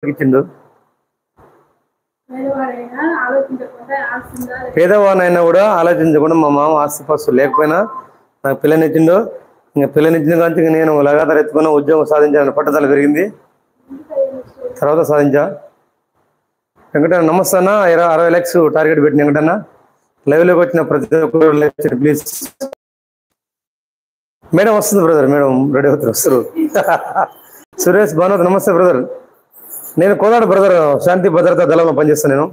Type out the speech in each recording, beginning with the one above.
ఇచ్చిండు. పేదవానైనా కూడా ఆలోచించకుండా మా మామ ఆస్తిపాస్తులు లేకపోయినా నాకు పిల్లనిచ్చిండు. ఇంకా పిల్లనిచ్చిన కానీ నేను లగాతారు ఎత్తుకున్న ఉద్యోగం సాధించాలని పట్టుదల పెరిగింది. తర్వాత సాధించా. వెంకటన్న నమస్తే అన్న. 60 lakhs టార్గెట్ పెట్టిన వెంకటన్న. లైవ్లోకి వచ్చిన ప్రతి ఒక్కరు ప్లీజ్. మేడం వస్తుంది బ్రదర్, మేడం రెడీ అవుతారు, వస్తారు. సురేష్ భానుత్ నమస్తే బ్రదర్. నేను కోదాడ బ్రదర్ శాంతి భద్రతా దళంలో పనిచేస్తాను. నేను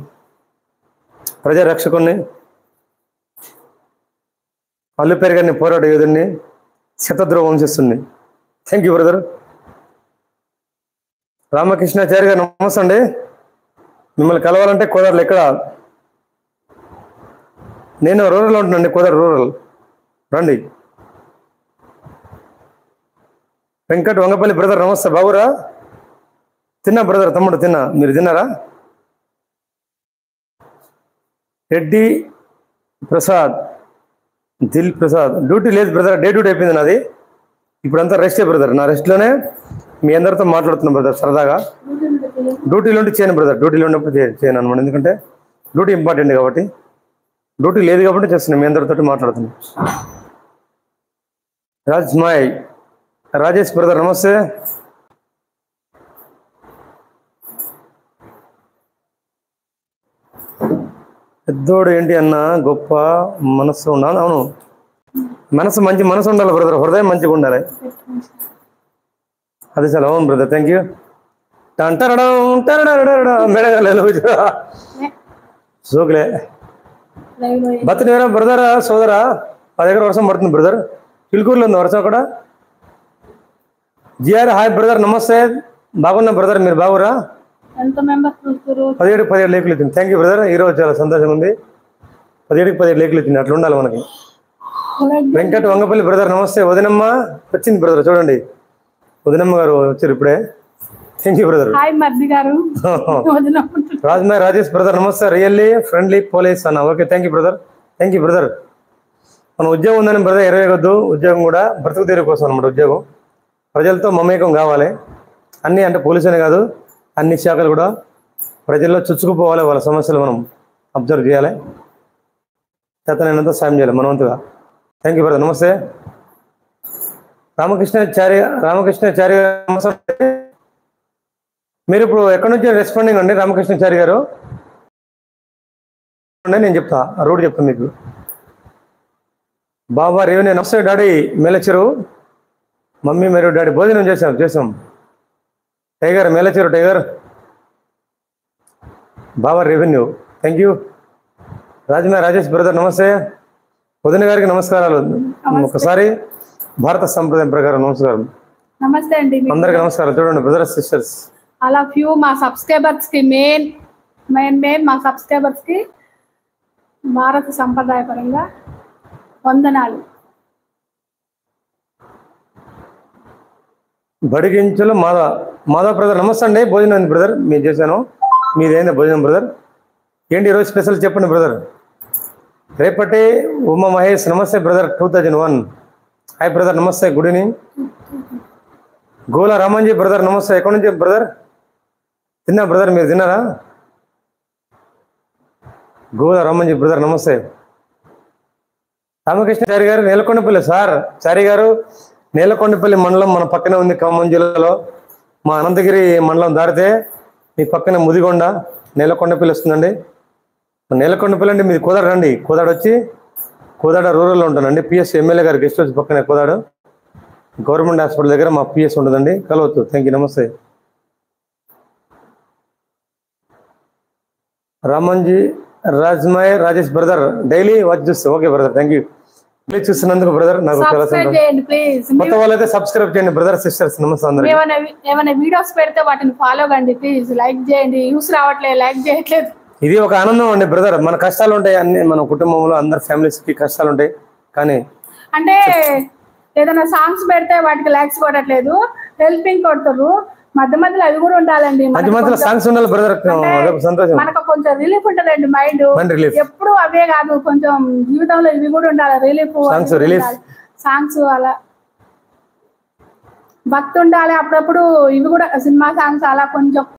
ప్రజారక్షకుడిని, అల్లుపేరు గారిని, పోరాట యోధుడిని, శతద్రోహ వంశస్థుని. Thank you brother. రామకృష్ణాచారి గారు నమస్తే అండి. మిమ్మల్ని కలవాలంటే కోదాడలో ఎక్కడ? నేను రూరల్లో ఉంటున్నాండి, కోదాడ రూరల్. రండి. వెంకట్ వంగపల్లి బ్రదర్ నమస్తే. బాబురా తిన్నా బ్రదర్, తమ్ముడు తిన్నా. మీరు తిన్నారా? రెడ్డి ప్రసాద్, దిల్ ప్రసాద్ డ్యూటీ లేదు బ్రదర్, డే డ్యూటీ అయిపోయింది నాది. ఇప్పుడంతా రెస్టే బ్రదర్. నా రెస్ట్లోనే మీ అందరితో మాట్లాడుతున్నాం బ్రదర్ సరదాగా. డ్యూటీలో ఉండి చేయను బ్రదర్, డ్యూటీలో ఉన్నప్పుడు చేయను అనమాట. ఎందుకంటే డ్యూటీ ఇంపార్టెంట్ కాబట్టి. డ్యూటీ లేదు కాబట్టి చేస్తున్నాను, మీ అందరితో మాట్లాడుతున్నాం. రాజేష్ బ్రదర్ నమస్తే. పెద్దోడు ఏంటి అన్న, గొప్ప మనస్సు ఉండాలి. అవును, మనసు మంచి మనసు ఉండాలి బ్రదర్, హృదయం మంచిగా ఉండాలి. అది చాలా అవును బ్రదర్. Thank you. మేడం సోకులే బతునేరా బ్రదరా, సోదరా. మా దగ్గర వర్షం పడుతుంది బ్రదర్. చిలుకూరులో ఉంది వర్షం అక్కడ. జిఆర్ హాయ్ బ్రదర్ నమస్తే. బాగున్నా బ్రదర్, మీరు బాగురా? 17 లేకులు ఇచ్చింది. Thank you brother. ఈరోజు చాలా సంతోషంగా ఉంది. 17 లేకులు ఇచ్చింది. అట్లా ఉండాలి మనకి. వెంకట్ వంగపల్లి బ్రదర్ నమస్తే. వదినమ్మ వచ్చింది బ్రదర్, చూడండి వదినమ్మ గారు వచ్చారు ఇప్పుడే. Thank you brother. రాజ్మై రాజేష్ బ్రదర్ నమస్తే. రియల్లీ ఫ్రెండ్లీ పోలీస్ అన్న. Okay thank you brother. Thank you brother. మన ఉద్యోగం ఉందని బ్రదర్ ఎరవేయొద్దు. ఉద్యోగం కూడా బ్రతుకు తీరు కోసం అనమాట. ఉద్యోగం ప్రజలతో మమేకం కావాలి. అన్నీ అంటే పోలీసునే కాదు, అన్ని శాఖలు కూడా ప్రజల్లో చుచ్చుకుపోవాలి. వాళ్ళ సమస్యలు మనం అబ్జర్వ్ చేయాలి, చేతనైనంత సాయం చేయాలి మనవంతుగా. Thank you brother. నమస్తే. రామకృష్ణాచారి నమస్తే. మీరు ఇప్పుడు ఎక్కడి నుంచి రెస్పాండింగ్ అండి రామకృష్ణాచారి గారు? నేను చెప్తా, రోడ్ చెప్తాను మీకు. బాబా రేవని నమస్తే. డాడీ మేలచెరు. మమ్మీ మరియు డాడీ భోజనం చేసాం. Tiger మేలచెరు tiger. Baba revenue. Thank you. Rajesh brother నమస్తే. వదిన గారికి నమస్కారాలు. ఒకసారి భారత సంప్రదాయం ప్రకారం నమస్కారం. నమస్తే అండి అందరికి నమస్కారం. చూడండి brothers sisters, all of you. మా సబ్స్క్రైబర్స్ కి మెయిన్ మా సబ్స్క్రైబర్స్ కి భారత సంప్రదాయ పరంగా వందనాలు. బడిగించులు మాధవ్ బ్రదర్ నమస్తే అండి. భోజనం అయింది బ్రదర్, మీరు చేశాను. మీదైంది భోజనం బ్రదర్? ఏంటి ఈరోజు స్పెషల్ చెప్పండి బ్రదర్. రేపటి ఉమా మహేష్ నమస్తే బ్రదర్. 2001. హాయ్ బ్రదర్ నమస్తే, గుడ్ ఈవినింగ్. గోలా రామంజీ బ్రదర్ నమస్తే. ఎక్కడి నుంచి బ్రదర్? తిన్నా బ్రదర్, మీరు తిన్నారా? గోలా రామంజీ బ్రదర్ నమస్తే. రామకృష్ణాచారి గారు నేలకొండపల్లి. సార్ చారి గారు నేలకొండపల్లి మండలం మన పక్కనే ఉంది, ఖమ్మం జిల్లాలో. మా అనంతగిరి మండలం దాటితే మీ పక్కనే ముదిగొండ నేలకొండపల్లి వస్తుందండి. నేలకొండపల్లి అంటే మీది కోదాడ రండి. కోదాడ వచ్చి కోదాడ రూరల్లో ఉంటానండి. పిఎస్ ఎమ్మెల్యే గారు గెస్ట్ హౌస్ పక్కనే కోదాడ గవర్నమెంట్ హాస్పిటల్ దగ్గర మా పిఎస్ ఉంటుందండి, కలవచ్చు. Thank you. నమస్తే. Ramanji Rajesh brother daily watch చూస్తే. Okay brother, thank you. Please చూస్తున్నందుకు బ్రదర్ నాకు చాలా సంతోషం. కొత్త వాళ్ళైతే సబ్స్క్రైబ్ చేయండి బ్రదర్ సిస్టర్స్. నమస్తే అందరికీ. ఏమైనా వీడియోస్ పెడితే వాటిని ఫాలో కండి ప్లీజ్. లైక్ చేయండి. యూస్ రావట్లేదు, లైక్ చేయట్లేదు. ఇది ఒక ఆనందం అండి బ్రదర్. మన కష్టాలు ఉంటాయి అన్ని, మన కుటుంబంలో అందరి ఫ్యామిలీస్ కి కష్టాలు ఉంటాయి. కానీ అంటే ఏదైనా సాంగ్స్ పెడితే వాటికి లైక్స్ కొట్టట్లేదు, హెల్పింగ్ కొడతారు. మధ్యలో అవి కూడా ఉండాలండి. మధ్యలో సాంగ్స్ ఉండాలి బ్రదర్. సంతోషం, మనకు కొంచెం రిలీఫ్ ఉంటదండి మైండ్. ఎప్పుడు అవే కాదు, కొంచెం జీవితంలో ఇవి కూడా ఉండాలి. సాంగ్స్ అలా భక్తి ఉండాలి. అప్పుడప్పుడు ఇవి కూడా సినిమా సాంగ్స్ అలా కొంచెం